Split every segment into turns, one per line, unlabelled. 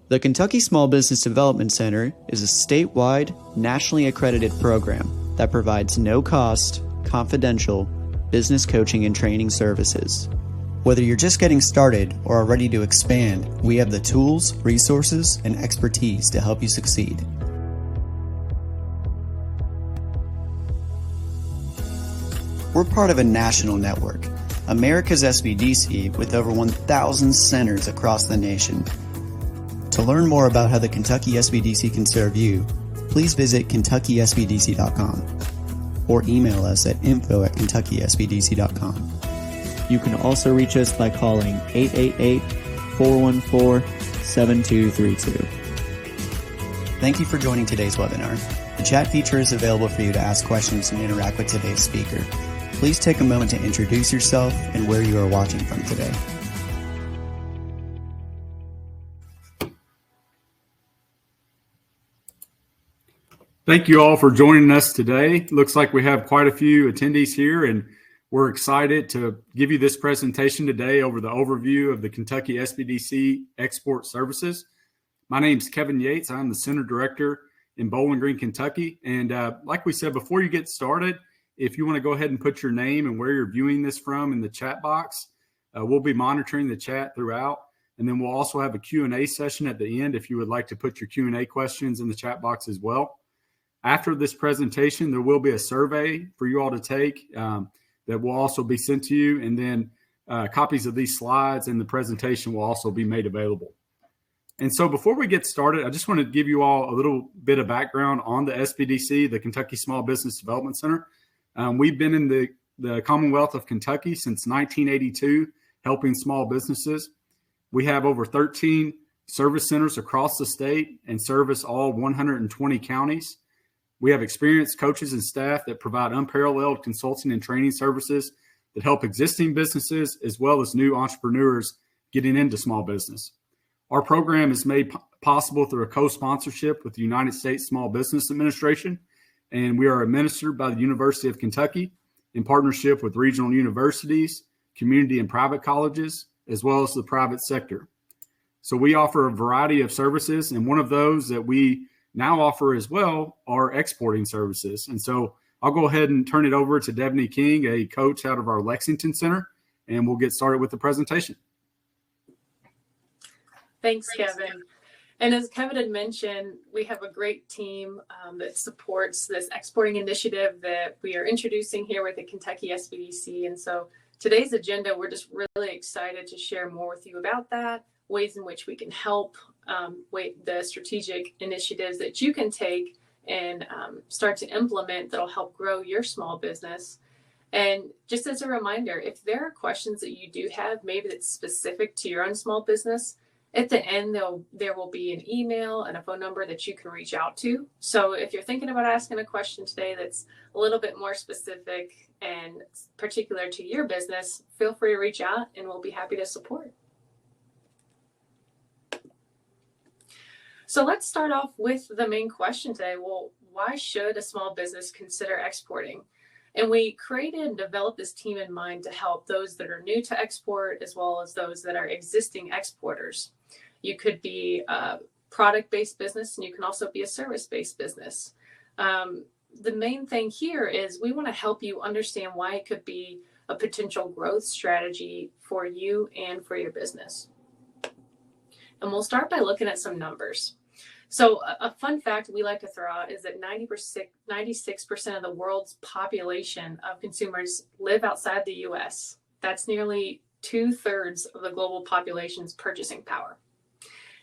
The Kentucky Small Business Development Center is a statewide, nationally accredited program that provides no-cost, confidential business coaching and training services. Whether you're just getting started or are ready to expand, we have the tools, resources, and expertise to help you succeed. We're part of a national network, America's SBDC, with over 1,000 centers across the nation. To learn more about how the Kentucky SBDC can serve you, please visit KentuckySBDC.com or email us at info@KentuckySBDC.com. You can also reach us by calling 888-414-7232. Thank you for joining today's webinar. The chat feature is available for you to ask questions and interact with today's speaker. Please take a moment to introduce yourself and where you are watching from today.
Thank you all for joining us today. Looks like we have quite a few attendees here, and we're excited to give you this presentation today over the overview of the Kentucky SBDC Export Services. My name is Kevin Yates. I'm the Center Director in Bowling Green, Kentucky. And like we said, before you get started, if you want to go ahead and put your name and where you're viewing this from in the chat box, we'll be monitoring the chat throughout. And then we'll also have a Q&A session at the end if you would like to put your Q&A questions in the chat box as well. After this presentation, there will be a survey for you all to take that will also be sent to you. And then copies of these slides and the presentation will also be made available. And so before we get started, I just want to give you all a little bit of background on the SBDC, the Kentucky Small Business Development Center. We've been in the Commonwealth of Kentucky since 1982, helping small businesses. We have over 13 service centers across the state and service all 120 counties. We have experienced coaches and staff that provide unparalleled consulting and training services that help existing businesses as well as new entrepreneurs getting into small business. Our program is made possible through a co-sponsorship with the United States Small Business Administration, and we are administered by the University of Kentucky in partnership with regional universities, community and private colleges, as well as the private sector. So we offer a variety of services, and one of those that we now offer as well are exporting services. And so I'll go ahead and turn it over to Devney King, a coach out of our Lexington Center, and we'll get started with the presentation.
Thanks, Kevin. And as Kevin had mentioned, we have a great team that supports this exporting initiative that we are introducing here with the Kentucky SBDC. And so today's agenda, we're just really excited to share more with you about that, ways in which we can help, the strategic initiatives that you can take and start to implement that'll help grow your small business. And just as a reminder, if there are questions that you do have, maybe that's specific to your own small business, at the end, there will be an email and a phone number that you can reach out to. So if you're thinking about asking a question today that's a little bit more specific and particular to your business, feel free to reach out and we'll be happy to support. So let's start off with the main question today. Well, why should a small business consider exporting? And we created and developed this team in mind to help those that are new to export as well as those that are existing exporters. You could be a product-based business and you can also be a service-based business. The main thing here is we want to help you understand why it could be a potential growth strategy for you and for your business. And we'll start by looking at some numbers. So a fun fact we like to throw out is that 96% of the world's population of consumers live outside the U.S. That's nearly 2/3 of the global population's purchasing power.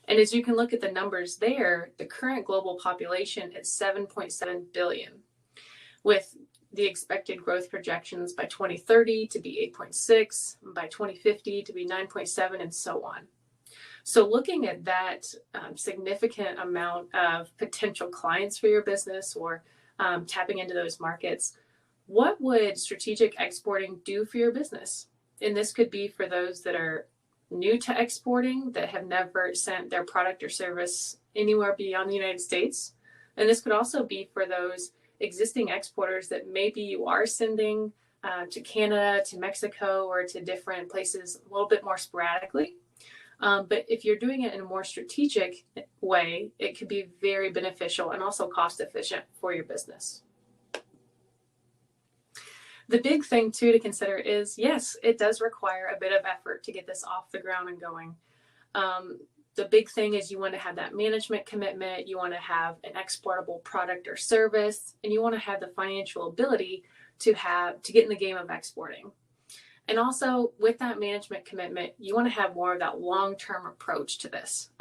And as you can look at the numbers there, the current global population is 7.7 billion, with the expected growth projections by 2030 to be 8.6, by 2050 to be 9.7, and so on. So looking at that significant amount of potential clients for your business or tapping into those markets, what would strategic exporting do for your business? And this could be for those that are new to exporting, that have never sent their product or service anywhere beyond the United States. And this could also be for those existing exporters that maybe you are sending to Canada, to Mexico, or to different places a little bit more sporadically. But if you're doing it in a more strategic way, it could be very beneficial and also cost efficient for your business. The big thing too to consider is, yes, it does require a bit of effort to get this off the ground and going. The big thing is you want to have that management commitment, you want to have an exportable product or service, and you want to have the financial ability to get in the game of exporting. And also with that management commitment, you want to have more of that long-term approach to this.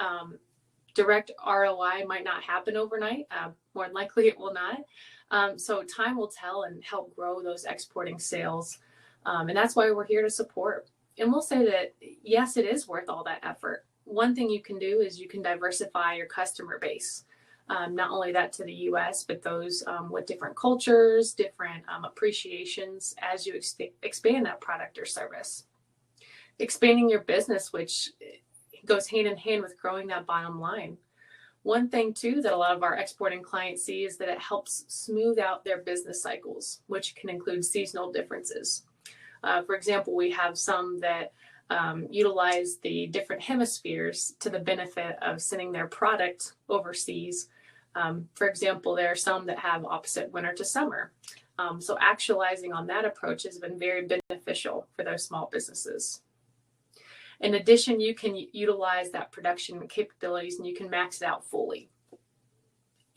Direct ROI might not happen overnight. More than likely it will not. So time will tell and help grow those exporting sales. And that's why we're here to support. And we'll say that, yes, it is worth all that effort. One thing you can do is you can diversify your customer base. Not only that to the US, but those with different cultures, different appreciations as you expand that product or service. Expanding your business, which goes hand in hand with growing that bottom line. One thing too that a lot of our exporting clients see is that it helps smooth out their business cycles, which can include seasonal differences. For example, we have some that utilize the different hemispheres to the benefit of sending their product overseas. For example, there are some that have opposite winter to summer. So actualizing on that approach has been very beneficial for those small businesses. In addition, you can utilize that production capabilities and you can max it out fully.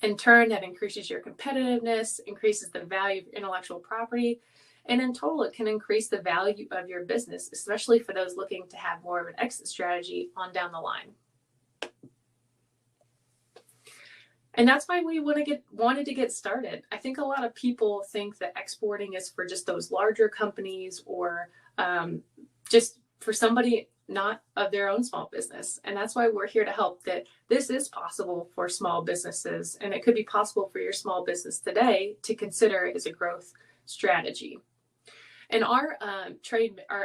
In turn, that increases your competitiveness, increases the value of intellectual property, and in total, it can increase the value of your business, especially for those looking to have more of an exit strategy on down the line. And that's why we wanted to get started. I think a lot of people think that exporting is for just those larger companies or just for somebody not of their own small business. And that's why we're here to help, that this is possible for small businesses, and it could be possible for your small business today to consider as a growth strategy. And our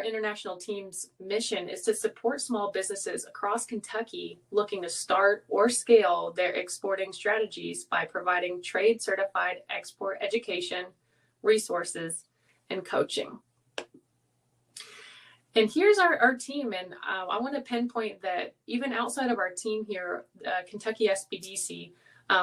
international team's mission is to support small businesses across Kentucky looking to start or scale their exporting strategies by providing trade certified export education, resources, and coaching. And here's our team. And I want to pinpoint that even outside of our team here, Kentucky SBDC,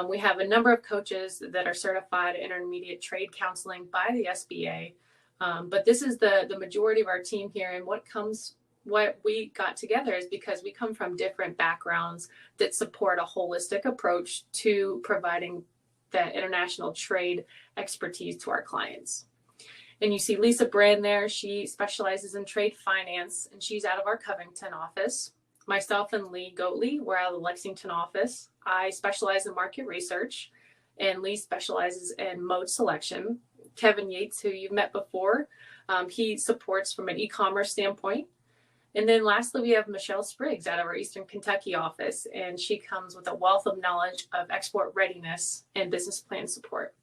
we have a number of coaches that are certified intermediate trade counseling by the SBA. But this is the majority of our team here. And what we got together is because we come from different backgrounds that support a holistic approach to providing that international trade expertise to our clients. And you see Lisa Brand there. She specializes in trade finance, and she's out of our Covington office. Myself and Lee Goatley, we're out of the Lexington office. I specialize in market research, and Lee specializes in mode selection. Kevin Yates, who you've met before, he supports from an e-commerce standpoint. And then lastly, we have Michelle Spriggs out of our Eastern Kentucky office, and she comes with a wealth of knowledge of export readiness and business plan support.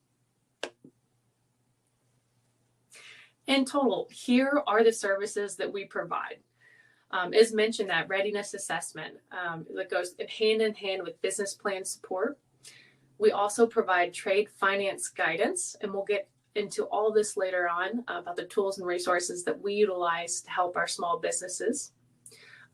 In total, here are the services that we provide. As mentioned, that readiness assessment that goes hand in hand with business plan support. We also provide trade finance guidance, and we'll get into all this later on about the tools and resources that we utilize to help our small businesses.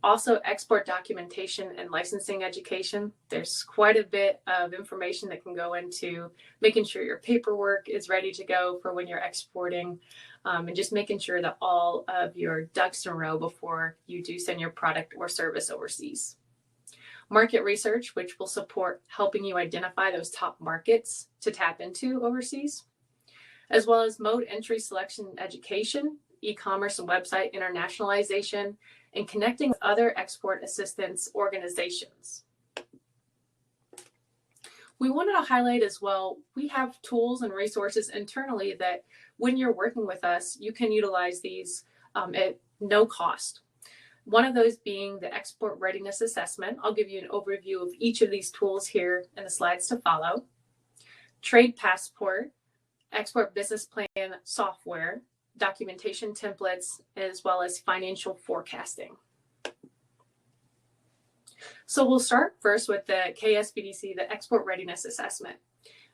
Also, export documentation and licensing education. There's quite a bit of information that can go into making sure your paperwork is ready to go for when you're exporting, and just making sure that all of your ducks in a row before you do send your product or service overseas. Market research, which will support helping you identify those top markets to tap into overseas, as well as mode entry selection education, e-commerce and website internationalization, and connecting with other export assistance organizations. We wanted to highlight as well, we have tools and resources internally that when you're working with us, you can utilize these at no cost. One of those being the export readiness assessment. I'll give you an overview of each of these tools here in the slides to follow. Trade passport, export business plan software, documentation templates, as well as financial forecasting. So we'll start first with the KSBDC, the Export Readiness Assessment.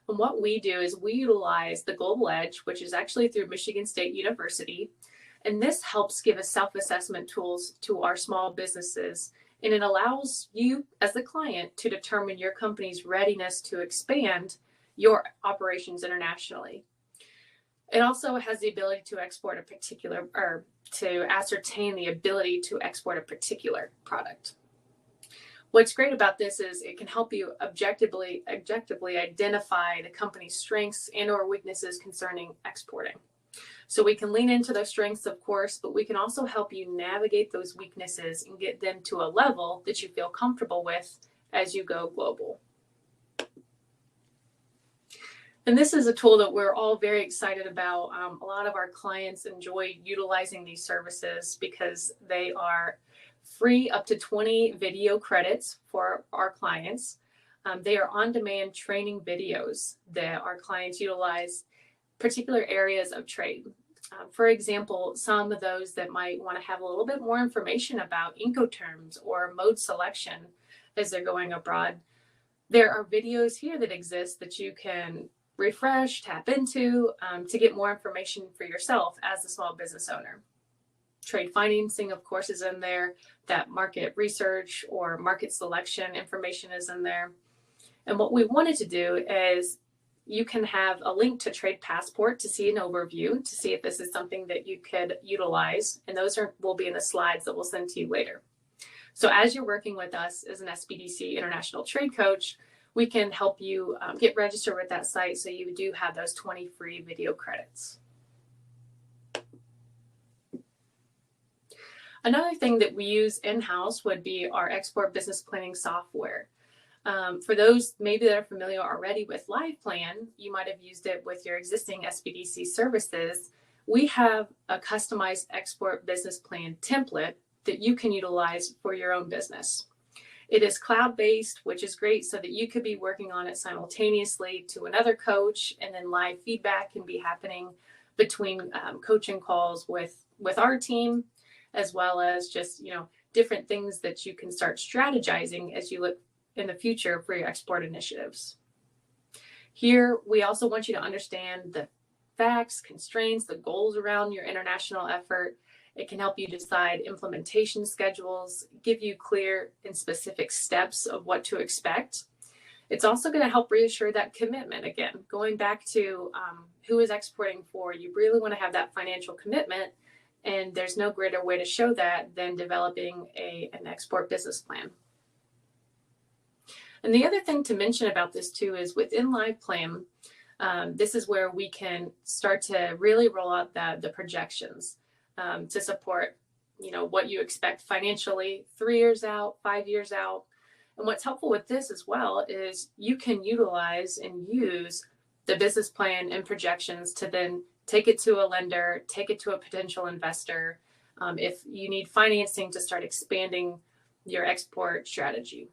And what we do is we utilize the Global Edge, which is actually through Michigan State University. And this helps give us self-assessment tools to our small businesses And it allows you as the client to determine your company's readiness to expand your operations internationally. It also has the ability to export a particular, or to ascertain the ability to export a particular product. What's great about this is it can help you objectively identify the company's strengths and or weaknesses concerning exporting. So we can lean into those strengths, of course, but we can also help you navigate those weaknesses and get them to a level that you feel comfortable with as you go global. And this is a tool that we're all very excited about. A lot of our clients enjoy utilizing these services because they are free up to 20 video credits for our clients. They are on-demand training videos that our clients utilize particular areas of trade. For example, some of those that might want to have a little bit more information about Incoterms or mode selection as they're going abroad. There are videos here that exist that you can refresh, tap into to get more information for yourself as a small business owner. Trade financing, of course, is in there. That market research or market selection information is in there. And what we wanted to do is you can have a link to Trade Passport to see an overview, to see if this is something that you could utilize. And those will be in the slides that we'll send to you later. So as you're working with us as an SBDC International Trade Coach, we can help you get registered with that site so you do have those 20 free video credits. Another thing that we use in-house would be our export business planning software. For those maybe that are familiar already with LivePlan, you might have used it with your existing SBDC services. We have a customized export business plan template that you can utilize for your own business. It is cloud-based, which is great so that you could be working on it simultaneously to another coach, and then live feedback can be happening between coaching calls with our team, as well as just, different things that you can start strategizing as you look in the future for your export initiatives. Here, we also want you to understand the facts, constraints, the goals around your international effort. It can help you decide implementation schedules, give you clear and specific steps of what to expect. It's also going to help reassure that commitment. Again, going back to who is exporting for, you really want to have that financial commitment, and there's no greater way to show that than developing an export business plan. And the other thing to mention about this too is within LivePlan, this is where we can start to really roll out the projections to support, what you expect financially 3 years out, 5 years out. And what's helpful with this as well is you can utilize and use the business plan and projections to then take it to a lender, take it to a potential investor, if you need financing to start expanding your export strategy.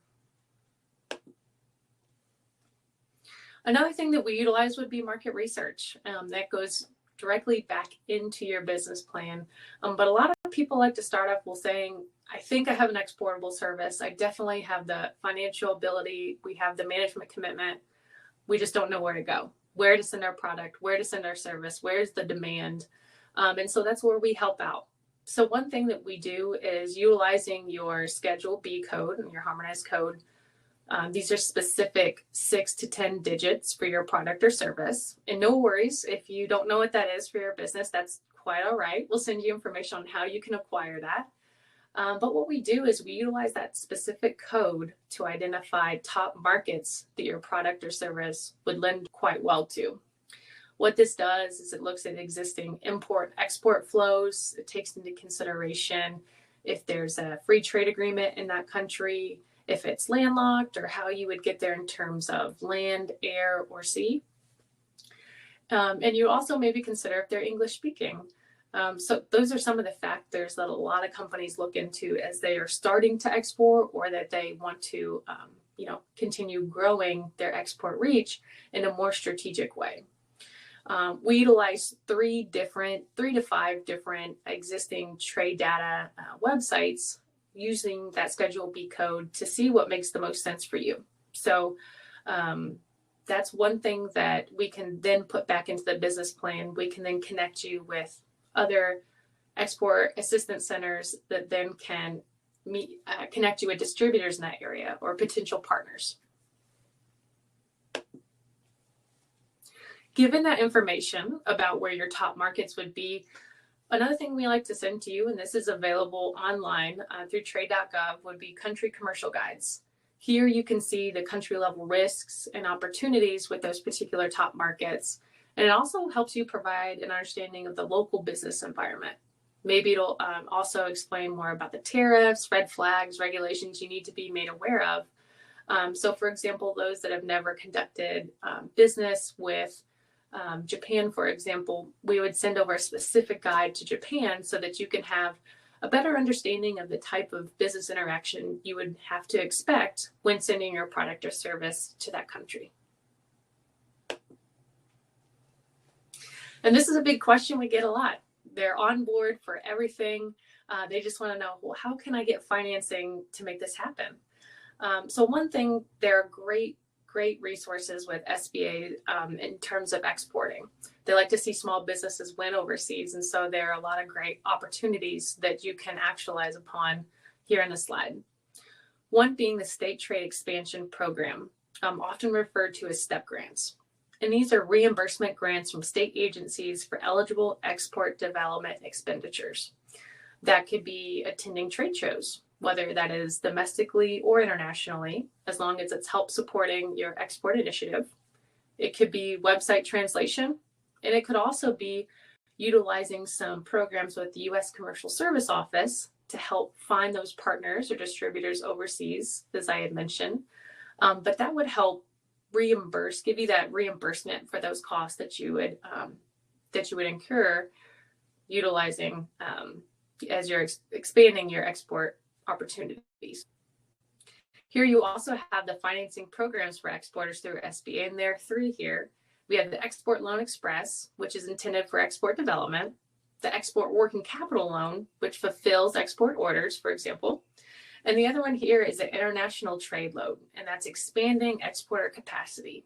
Another thing that we utilize would be market research. That goes directly back into your business plan. But a lot of people like to start off with saying, I think I have an exportable service. I definitely have the financial ability. We have the management commitment. We just don't know where to go, where to send our product, where to send our service, where's the demand. And so that's where we help out. So one thing that we do is utilizing your Schedule B code and your harmonized code. These are specific 6 to 10 digits for your product or service. And no worries, if you don't know what that is for your business, that's quite all right. We'll send you information on how you can acquire that. But what we do is we utilize that specific code to identify top markets that your product or service would lend quite well to. What this does is it looks at existing import-export flows. It takes into consideration if there's a free trade agreement in that country, if it's landlocked, or how you would get there in terms of land, air, or sea. And you also maybe consider if they're English speaking. So those are some of the factors that a lot of companies look into as they are starting to export, or that they want to, continue growing their export reach in a more strategic way. We utilize 3 to 5 different existing trade data websites using that Schedule B code to see what makes the most sense for you. So that's one thing that we can then put back into the business plan. We can then connect you with other export assistance centers that then can connect you with distributors in that area or potential partners. Given that information about where your top markets would be, another thing we like to send to you, and this is available online through trade.gov, would be country commercial guides. Here you can see the country level risks and opportunities with those particular top markets. And it also helps you provide an understanding of the local business environment. Maybe it'll also explain more about the tariffs, red flags, regulations you need to be made aware of. So for example, those that have never conducted business with Japan, for example, we would send over a specific guide to Japan so that you can have a better understanding of the type of business interaction you would have to expect when sending your product or service to that country. And this is a big question we get a lot. They're on board for everything. They just want to know, well, how can I get financing to make this happen? So one thing, there are great resources with SBA in terms of exporting. They like to see small businesses win overseas. And so there are a lot of great opportunities that you can actualize upon here in the slide. One being the State Trade Expansion Program, often referred to as STEP grants. And these are reimbursement grants from state agencies for eligible export development expenditures. That could be attending trade shows, whether that is domestically or internationally, as long as it's help supporting your export initiative. It could be website translation, and it could also be utilizing some programs with the U.S. Commercial Service Office to help find those partners or distributors overseas, as I had mentioned. But that would help give you that reimbursement for those costs that you would incur utilizing as you're expanding your export opportunities. Here you also have the financing programs for exporters through SBA, and there are three here. We have the Export Loan Express, which is intended for export development, the Export Working Capital Loan, which fulfills export orders, for example, and the other one here is the International Trade Loan, and that's expanding exporter capacity.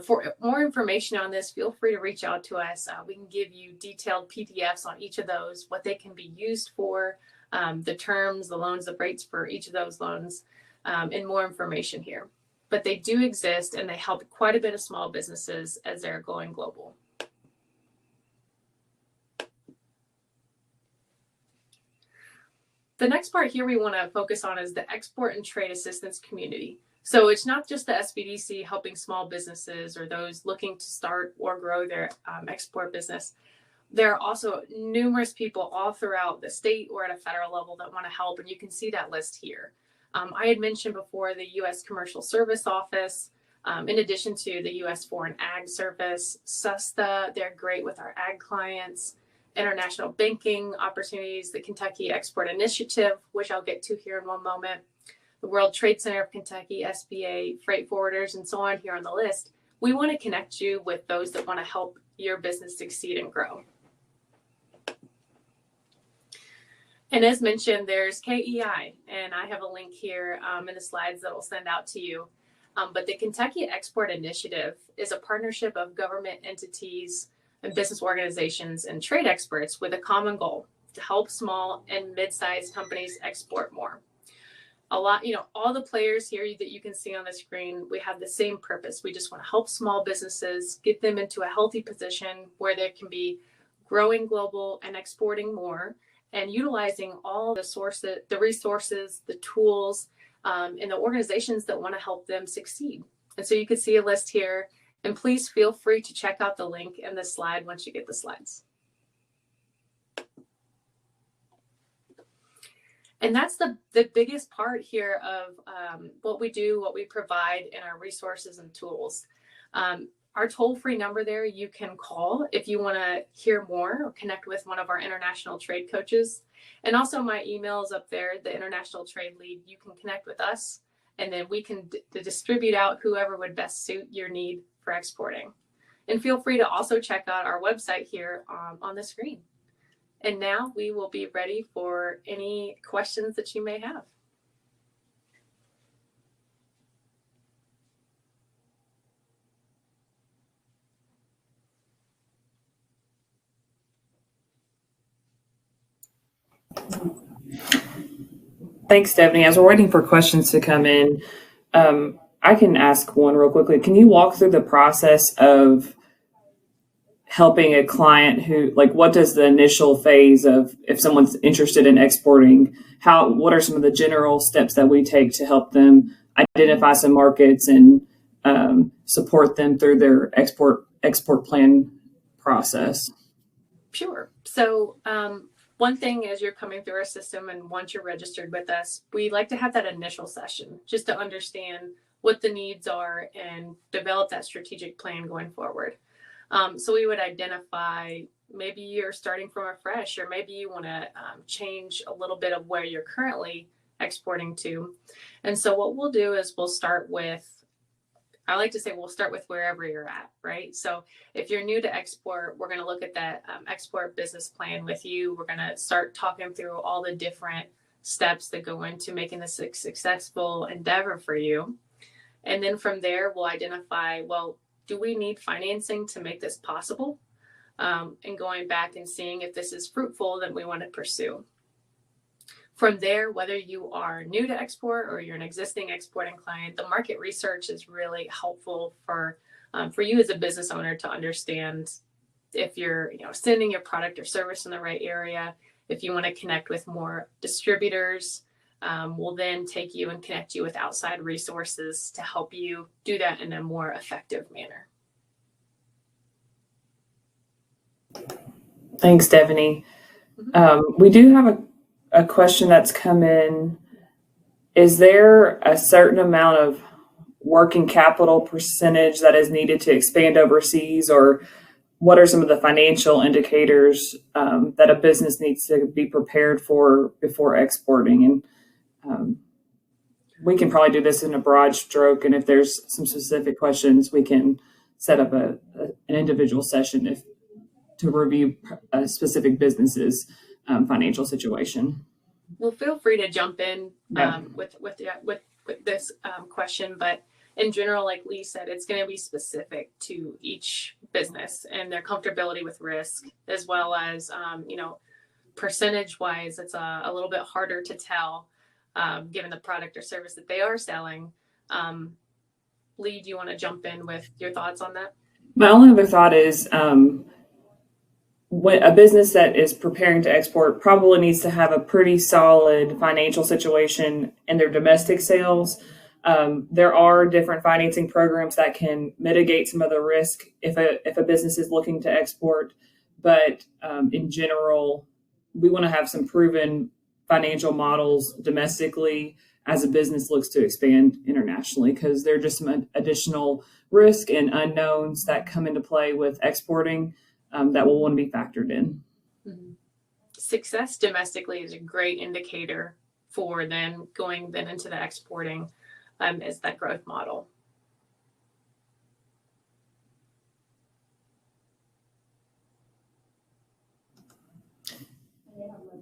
For more information on this, feel free to reach out to us. We can give you detailed PDFs on each of those, what they can be used for, the terms, the loans, the rates for each of those loans, and more information here. But they do exist, and they help quite a bit of small businesses as they're going global. The next part here we want to focus on is the export and trade assistance community. So it's not just the SBDC helping small businesses or those looking to start or grow their export business. There are also numerous people all throughout the state or at a federal level that want to help, and you can see that list here. I had mentioned before the U.S. Commercial Service Office, in addition to the U.S. Foreign Ag Service, SUSTA, they're great with our ag clients, international banking opportunities, the Kentucky Export Initiative, which I'll get to here in one moment, the World Trade Center of Kentucky, SBA, freight forwarders, and so on here on the list. We want to connect you with those that want to help your business succeed and grow. And as mentioned, there's KEI, and I have a link here in the slides that will send out to you. But the Kentucky Export Initiative is a partnership of government entities and business organizations and trade experts with a common goal to help small and mid-sized companies export more. All the players here that you can see on the screen, we have the same purpose. We just want to help small businesses, get them into a healthy position where they can be growing global and exporting more, and utilizing all the resources, the tools, and the organizations that want to help them succeed. And so you can see a list here, and please feel free to check out the link in the slide once you get the slides. And that's the biggest part here of what we do, what we provide, and our resources and tools. Our toll-free number there, you can call if you want to hear more or connect with one of our international trade coaches. And also my email is up there, the International Trade Lead. You can connect with us, and then we can distribute out whoever would best suit your need for exporting. And feel free to also check out our website here on the screen. And now we will be ready for any questions that you may have.
Thanks, Stephanie. As we're waiting for questions to come in, I can ask one real quickly. Can you walk through the process of helping a client who, like, what does the initial phase of, if someone's interested in exporting, what are some of the general steps that we take to help them identify some markets and support them through their export plan process?
Sure. So one thing is you're coming through our system, and once you're registered with us, we like to have that initial session just to understand what the needs are and develop that strategic plan going forward. So we would identify, maybe you're starting from a fresh, or maybe you want to change a little bit of where you're currently exporting to. And so what we'll do is we'll start with wherever you're at, right? So if you're new to export, we're going to look at that export business plan with you. We're going to start talking through all the different steps that go into making this a successful endeavor for you. And then from there, we'll identify, well, do we need financing to make this possible? And going back and seeing if this is fruitful that we want to pursue. From there, whether you are new to export or you're an existing exporting client, the market research is really helpful for you as a business owner to understand if you're sending your product or service in the right area. If you want to connect with more distributors, we'll then take you and connect you with outside resources to help you do that in a more effective manner.
Thanks, Stephanie. We do have a question that's come in. Is there a certain amount of working capital percentage that is needed to expand overseas, or what are some of the financial indicators that a business needs to be prepared for before exporting? And we can probably do this in a broad stroke, and if there's some specific questions, we can set up an individual session to review a specific business's financial situation.
Well, feel free to jump in with this question, but in general, like Lee said, it's going to be specific to each business and their comfortability with risk, as well as percentage wise, it's a little bit harder to tell given the product or service that they are selling. Lee, do you want to jump in with your thoughts on that?
My only other thought is when a business that is preparing to export probably needs to have a pretty solid financial situation in their domestic sales. There are different financing programs that can mitigate some of the risk if a business is looking to export. But in general, we want to have some proven financial models domestically as a business looks to expand internationally, because there are just some additional risk and unknowns that come into play with exporting that will want to be factored in.
Mm-hmm. Success domestically is a great indicator for then going into the exporting as that growth model.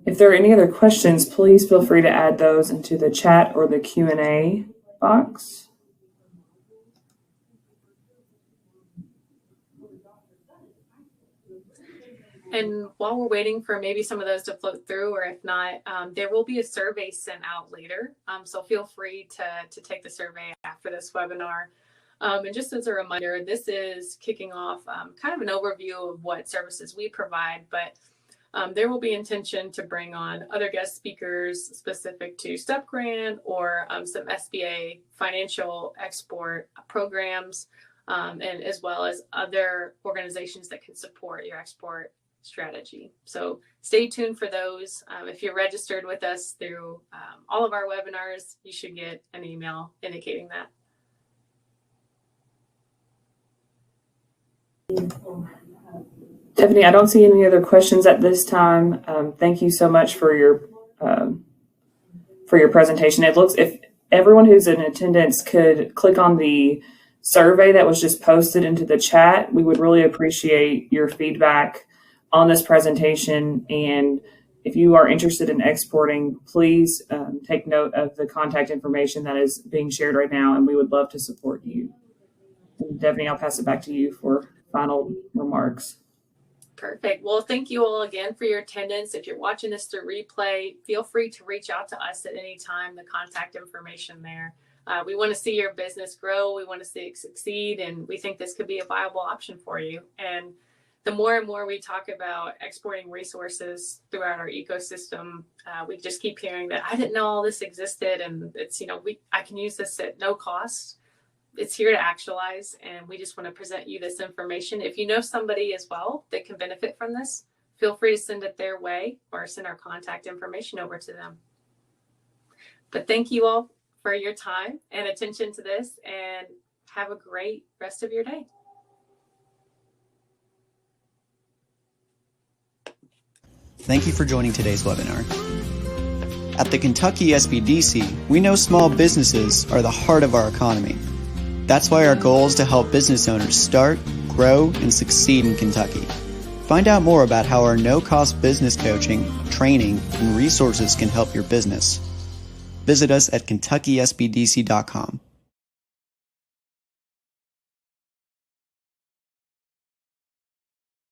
If there are any other questions, please feel free to add those into the chat or the Q&A box.
And while we're waiting for maybe some of those to float through, or if not, there will be a survey sent out later. So feel free to take the survey after this webinar. And just as a reminder, this is kicking off kind of an overview of what services we provide, but there will be intention to bring on other guest speakers specific to STEP grant or some SBA financial export programs, and as well as other organizations that can support your export strategy. So stay tuned for those. If you're registered with us through all of our webinars, you should get an email indicating that.
Stephanie, I don't see any other questions at this time. Thank you so much for your presentation. It looks, if everyone who's in attendance could click on the survey that was just posted into the chat, we would really appreciate your feedback on this presentation. And if you are interested in exporting, please take note of the contact information that is being shared right now, and we would love to support you. Devaney, I'll pass it back to you for final remarks.
Perfect. Well, thank you all again for your attendance. If you're watching this through replay, feel free to reach out to us at any time. The contact information there. We want to see your business grow. We want to see it succeed. And we think this could be a viable option for you. And the more and more we talk about exporting resources throughout our ecosystem, we just keep hearing that I didn't know all this existed. And it's, I can use this at no cost. It's here to actualize, and we just want to present you this information. If you know somebody as well that can benefit from this, feel free to send it their way or send our contact information over to them. But thank you all for your time and attention to this, and have a great rest of your day.
Thank you for joining today's webinar. At the Kentucky SBDC, we know small businesses are the heart of our economy. That's why our goal is to help business owners start, grow, and succeed in Kentucky. Find out more about how our no-cost business coaching, training, and resources can help your business. Visit us at KentuckySBDC.com.